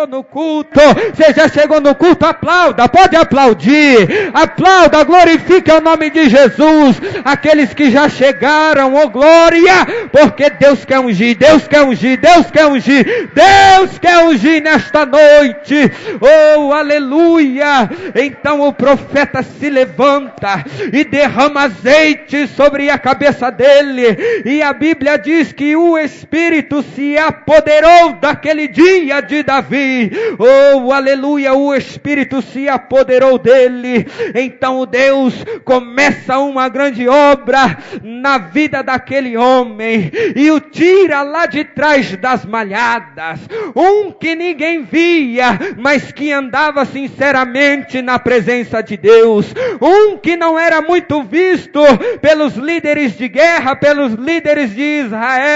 no culto, você já chegou no culto. Aplauda, pode aplaudir, aplauda, glorifique o nome de Jesus. Aqueles que já chegaram, oh glória, porque Deus quer ungir, Deus quer ungir, Deus quer ungir, Deus quer ungir nesta noite. Oh aleluia. Então o profeta se levanta e derrama azeite sobre a cabeça dele, e a Bíblia diz que o Espírito se apoderou daquele dia de Davi. Oh aleluia, o Espírito se apoderou dele. Então Deus começa uma grande obra na vida daquele homem e o tira lá de trás das malhadas, um que ninguém via, mas que andava sinceramente na presença de Deus, um que não era muito visto pelos líderes de guerra, pelos líderes de Israel,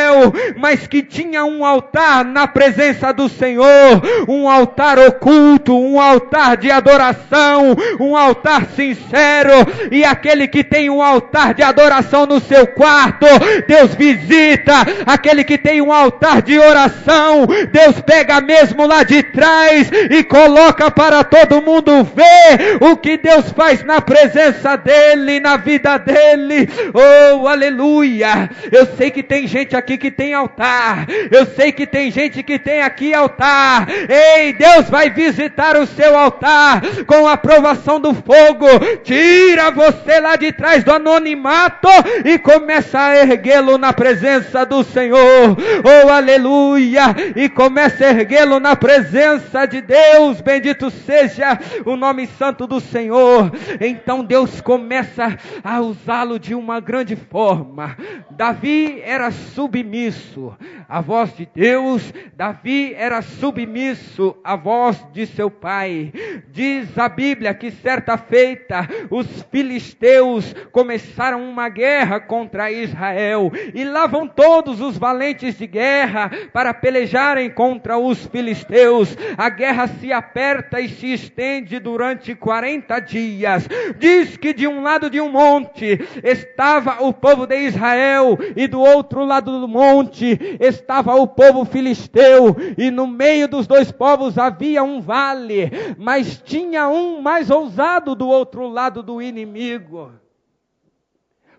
mas que tinha um altar na presença do Senhor, um altar oculto, um altar de adoração, um altar sincero. E aquele que tem um altar de adoração no seu quarto, Deus visita. Aquele que tem um altar de oração, Deus pega mesmo lá de trás e coloca para todo mundo ver o que Deus faz na presença dele, na vida dele. Oh aleluia. Eu sei que tem gente aqui que tem altar, eu sei que tem gente que tem aqui altar. Ei, Deus vai visitar o seu altar com a aprovação do fogo, tira você lá de trás do anonimato e começa a erguê-lo na presença do Senhor. Oh aleluia, e começa a erguê-lo na presença de Deus. Bendito seja o nome santo do Senhor. Então Deus começa a usá-lo de uma grande forma. Davi era submisso à voz de Deus, Davi era submisso à voz de seu pai. Diz a Bíblia que certa feita os filisteus começaram uma guerra contra Israel, e lá vão todos os valentes de guerra para pelejarem contra os filisteus. A guerra se aperta e se estende durante 40 dias. Diz que de um lado de um monte estava o povo de Israel, e do outro lado do monte estava o povo filisteu, e no meio dos dois povos havia um vale, mas tinha um mais ousado do outro lado do inimigo.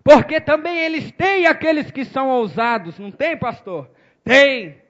Porque também eles têm aqueles que são ousados, não tem, pastor? Tem.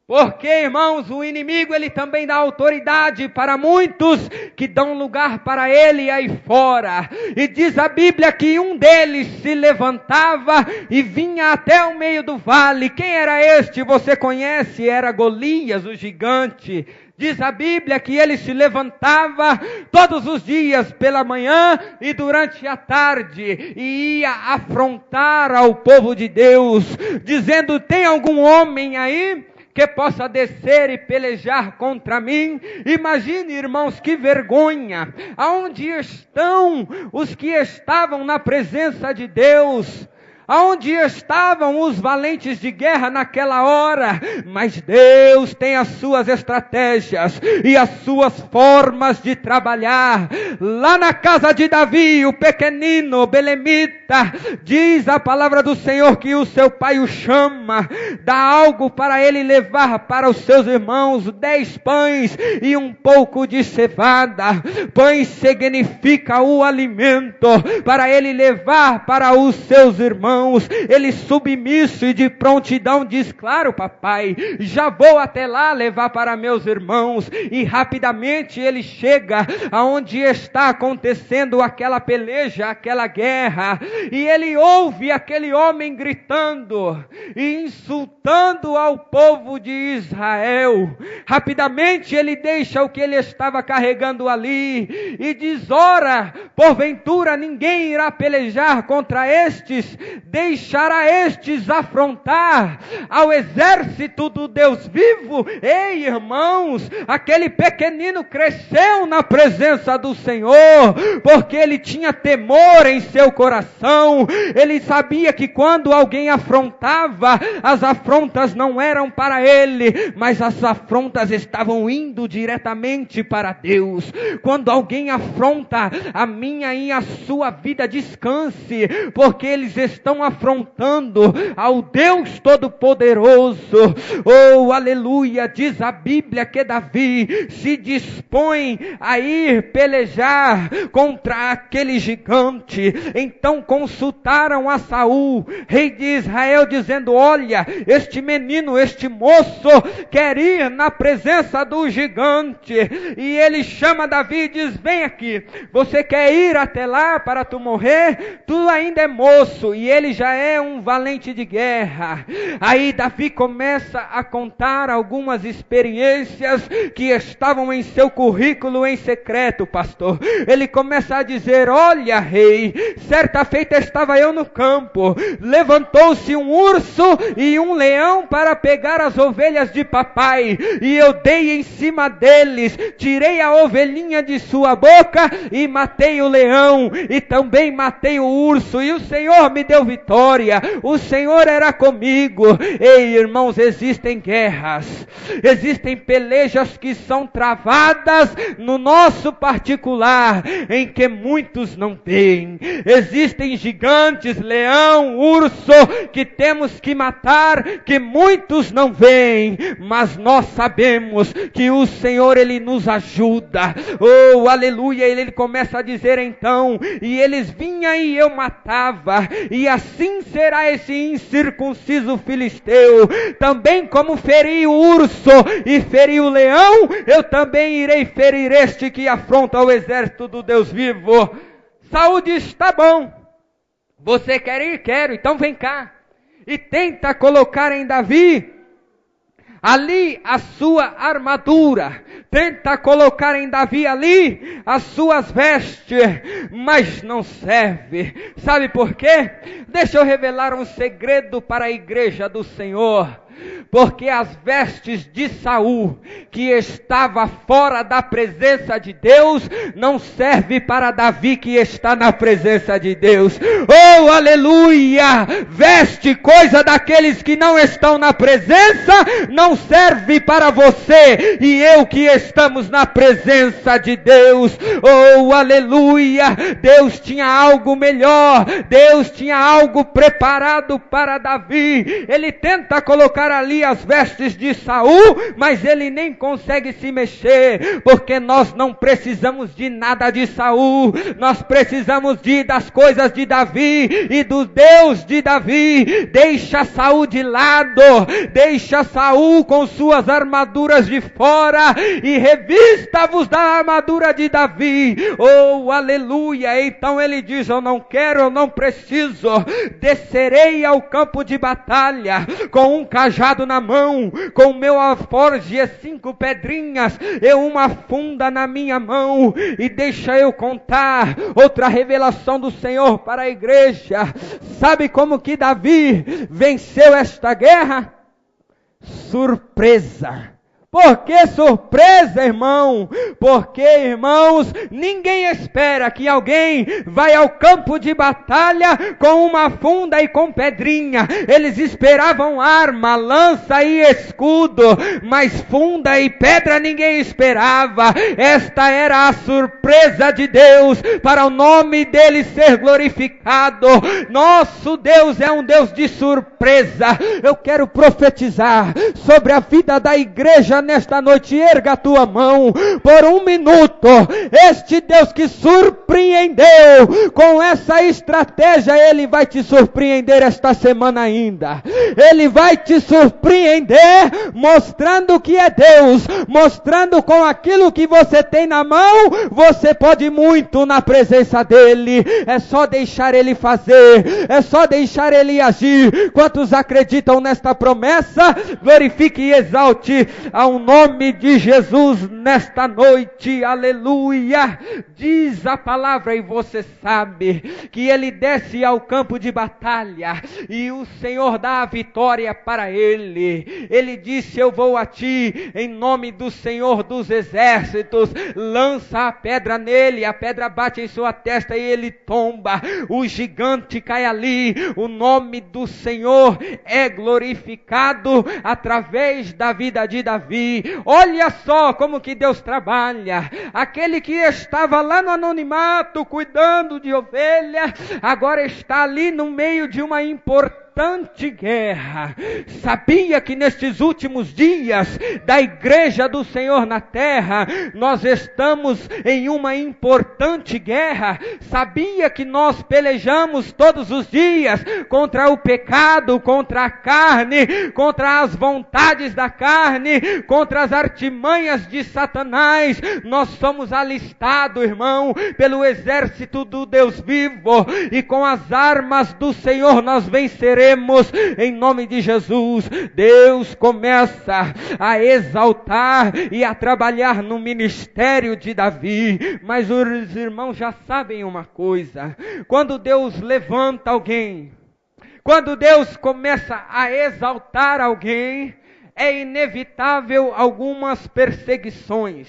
Porque, irmãos, o inimigo ele também dá autoridade para muitos que dão lugar para ele aí fora. E diz a Bíblia que um deles se levantava e vinha até o meio do vale. Quem era este? Você conhece? Era Golias, o gigante. Diz a Bíblia que ele se levantava todos os dias pela manhã e durante a tarde e ia afrontar ao povo de Deus, dizendo: tem algum homem aí que possa descer e pelejar contra mim? Imagine, irmãos, que vergonha. Aonde estão os que estavam na presença de Deus? Aonde estavam os valentes de guerra naquela hora? Mas Deus tem as suas estratégias e as suas formas de trabalhar. Lá na casa de Davi, o pequenino belemita, diz a palavra do Senhor que o seu pai o chama, dá algo para ele levar para os seus irmãos, 10 pães e um pouco de cevada. Pães significa o alimento para ele levar para os seus irmãos. irmãos, ele submisso e de prontidão diz: claro, papai, já vou até lá levar para meus irmãos. E rapidamente ele chega aonde está acontecendo aquela peleja, aquela guerra, e ele ouve aquele homem gritando e insultando ao povo de Israel. Rapidamente ele deixa o que ele estava carregando ali e diz: ora, porventura ninguém irá pelejar contra estes, deixará estes afrontar ao exército do Deus vivo? Ei, irmãos, aquele pequenino cresceu na presença do Senhor, porque ele tinha temor em seu coração. Ele sabia que quando alguém afrontava, as afrontas não eram para ele, mas as afrontas estavam indo diretamente para Deus. Quando alguém afronta, a minha e a sua vida descanse, porque eles estão afrontando ao Deus Todo-Poderoso. Oh, aleluia! Diz a Bíblia que Davi se dispõe a ir pelejar contra aquele gigante. Então consultaram a Saul, rei de Israel, dizendo: olha, este menino, este moço quer ir na presença do gigante. E ele chama Davi e diz: vem aqui, você quer ir até lá para tu morrer? Tu ainda é moço e ele já é um valente de guerra. Aí Davi começa a contar algumas experiências que estavam em seu currículo em secreto, pastor. Ele começa a dizer: olha, rei, certa feita estava eu no campo, levantou-se um urso e um leão para pegar as ovelhas de papai, e eu dei em cima deles, tirei a ovelhinha de sua boca e matei o leão, e também matei o urso, e o Senhor me deu vitória, o Senhor era comigo. Ei, irmãos, existem guerras, existem pelejas que são travadas no nosso particular, em que muitos não veem. Existem gigantes, leão, urso, que temos que matar, que muitos não veem, mas nós sabemos que o Senhor, Ele nos ajuda. Oh, aleluia! Ele começa a dizer então: e eles vinham e eu matava, e assim será esse incircunciso filisteu. Também como feri o urso e feri o leão, eu também irei ferir este que afronta o exército do Deus vivo. Saul diz: tá bom, você quer ir? Quero, então vem cá. E tenta colocar em Davi ali a sua armadura, tenta colocar em Davi ali as suas vestes, mas não serve. Sabe por quê? Deixa eu revelar um segredo para a igreja do Senhor. Porque as vestes de Saul, que estava fora da presença de Deus, não serve para Davi, que está na presença de Deus. Oh, aleluia! Veste, coisa daqueles que não estão na presença, não serve para você e eu que estamos na presença de Deus. Oh, aleluia! Deus tinha algo melhor, Deus tinha algo preparado para Davi. Ele tenta colocar ali as vestes de Saul, mas ele nem consegue se mexer, porque nós não precisamos de nada de Saul, nós precisamos das coisas de Davi e do Deus de Davi. Deixa Saul de lado, deixa Saul com suas armaduras de fora e revista-vos da armadura de Davi. Oh, aleluia! Então ele diz: eu não quero, eu não preciso, descerei ao campo de batalha com um cajado na mão, com o meu alforje e 5 pedrinhas, e uma funda na minha mão. E deixa eu contar outra revelação do Senhor para a igreja. Sabe como que Davi venceu esta guerra? Surpresa. Por que surpresa, irmão? Porque, irmãos, ninguém espera que alguém vai ao campo de batalha com uma funda e com pedrinha. Eles esperavam arma, lança e escudo, mas funda e pedra ninguém esperava. Esta era a surpresa de Deus, para o nome dele ser glorificado. Nosso Deus é um Deus de surpresa. Eu quero profetizar sobre a vida da igreja nesta noite, erga a tua mão por um minuto. Este Deus que surpreendeu com essa estratégia, Ele vai te surpreender esta semana ainda. Ele vai te surpreender mostrando que é Deus, mostrando com aquilo que você tem na mão, você pode muito na presença dEle. É só deixar Ele fazer, é só deixar Ele agir. Quantos acreditam nesta promessa? Glorifique e exalte ao nome de Jesus nesta noite, aleluia. Diz a palavra, e você sabe, que Ele desce ao campo de batalha, e o Senhor dá a vitória para Ele. Ele disse: eu vou a ti, em nome do Senhor dos exércitos. Lança a pedra nele, a pedra bate em sua testa e ele tomba, o gigante cai ali. O nome do Senhor é glorificado através da vida de Davi. Olha só como que Deus trabalha. Aquele que estava lá no anonimato cuidando de ovelha, agora está ali no meio de uma importante guerra. Sabia que nestes últimos dias da igreja do Senhor na terra, nós estamos em uma importante guerra? Sabia que nós pelejamos todos os dias contra o pecado, contra a carne, contra as vontades da carne, contra as artimanhas de Satanás? Nós somos alistados, irmão, pelo exército do Deus vivo, e com as armas do Senhor nós venceremos em nome de Jesus. Deus começa a exaltar e a trabalhar no ministério de Davi. Mas os irmãos já sabem uma coisa: quando Deus levanta alguém, quando Deus começa a exaltar alguém, é inevitável algumas perseguições,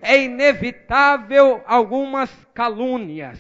é inevitável algumas calúnias,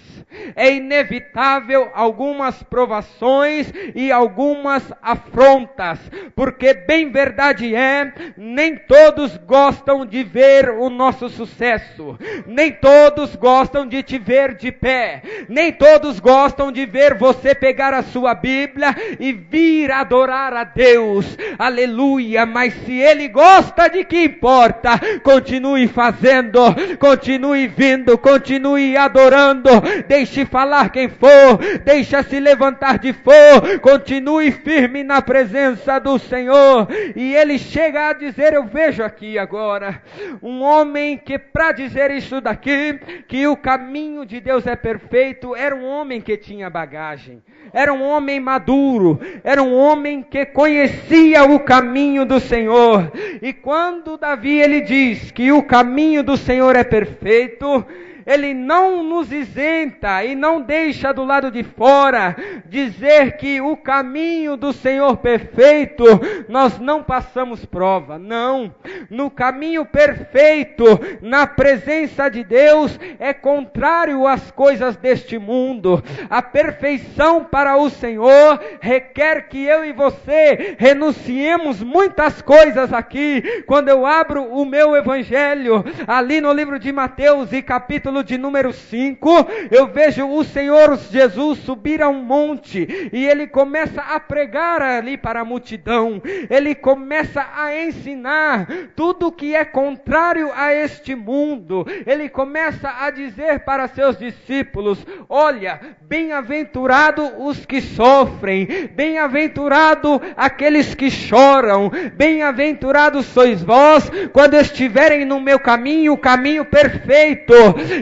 é inevitável algumas provações e algumas afrontas, porque bem verdade é, nem todos gostam de ver o nosso sucesso, nem todos gostam de te ver de pé, nem todos gostam de ver você pegar a sua Bíblia e vir adorar a Deus, aleluia. Mas se Ele gosta, de que importa? Continue fazendo, continue vindo, continue adorando, deixe falar quem for, deixa se levantar de for, continue firme na presença do Senhor. E ele chega a dizer, eu vejo aqui agora, um homem que para dizer isso daqui, que o caminho de Deus é perfeito, era um homem que tinha bagagem, era um homem maduro, era um homem que conhecia o caminho do Senhor. E quando Davi ele diz que o caminho do Senhor é perfeito, Ele não nos isenta e não deixa do lado de fora dizer que o caminho do Senhor perfeito, nós não passamos prova, não. No caminho perfeito, na presença de Deus, é contrário às coisas deste mundo. A perfeição para o Senhor requer que eu e você renunciemos muitas coisas aqui. Quando eu abro o meu evangelho, ali no livro de Mateus e capítulo de número 5, eu vejo o Senhor Jesus subir a um monte e ele começa a pregar ali para a multidão. Ele começa a ensinar tudo que é contrário a este mundo. Ele começa a dizer para seus discípulos, olha, bem-aventurado os que sofrem, bem-aventurado aqueles que choram, bem-aventurados sois vós quando estiverem no meu caminho, o caminho perfeito,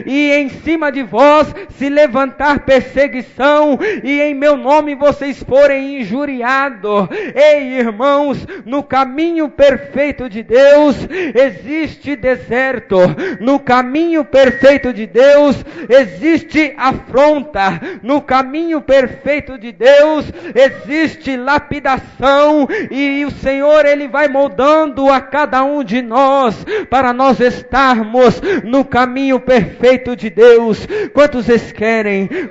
e em cima de vós se levantar perseguição, e em meu nome vocês forem injuriados. Ei, irmãos, no caminho perfeito de Deus existe deserto, no caminho perfeito de Deus existe afronta, no caminho perfeito de Deus existe lapidação, e o Senhor ele vai moldando a cada um de nós para nós estarmos no caminho perfeito perfeito de Deus?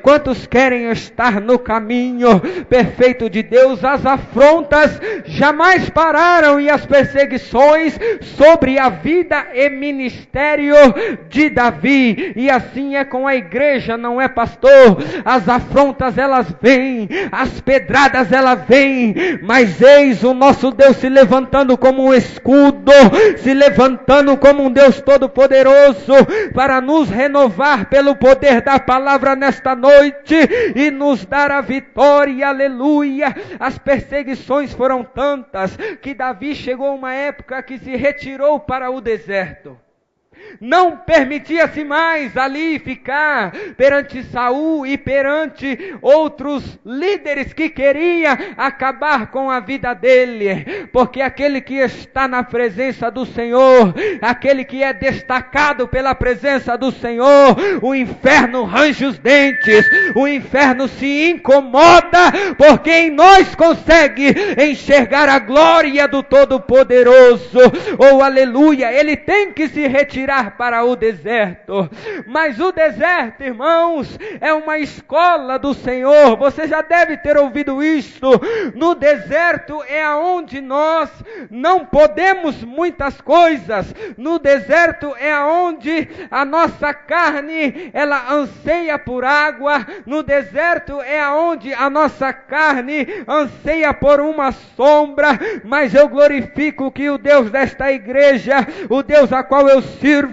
Quantos querem estar no caminho perfeito de Deus? As afrontas jamais pararam e as perseguições sobre a vida e ministério de Davi. E assim é com a igreja, não é, pastor? As afrontas elas vêm, as pedradas elas vêm, mas eis o nosso Deus se levantando como um escudo, se levantando como um Deus todo-poderoso para nos renovar pelo poder da palavra nesta noite e nos dar a vitória, aleluia. As perseguições foram tantas que Davi chegou a uma época que se retirou para o deserto. Não permitia-se mais ali ficar perante Saul e perante outros líderes que queriam acabar com a vida dele, porque aquele que está na presença do Senhor, aquele que é destacado pela presença do Senhor, o inferno range os dentes, o inferno se incomoda, porque em nós consegue enxergar a glória do Todo-Poderoso. Oh, aleluia! Ele tem que se retirar para o deserto, mas o deserto, irmãos, é uma escola do Senhor. Você já deve ter ouvido isto. No deserto é aonde nós não podemos muitas coisas. No deserto é aonde a nossa carne ela anseia por água. No deserto é aonde a nossa carne anseia por uma sombra. Mas eu glorifico que o Deus desta igreja, o Deus a qual eu sirvo,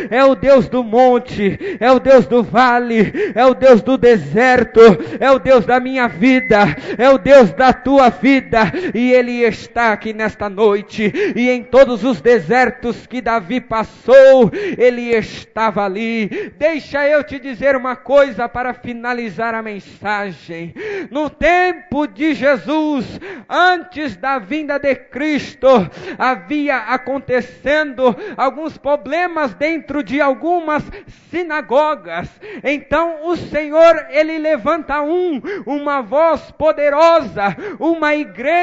é o Deus do monte, é o Deus do vale, é o Deus do deserto, é o Deus da minha vida, é o Deus da tua vida, e Ele está aqui nesta noite. E em todos os desertos que Davi passou, Ele estava ali. Deixa eu te dizer uma coisa para finalizar a mensagem. No tempo de Jesus, antes da vinda de Cristo, havia acontecendo alguns problemas dentro de algumas sinagogas. Então o Senhor, Ele levanta uma voz poderosa, uma igreja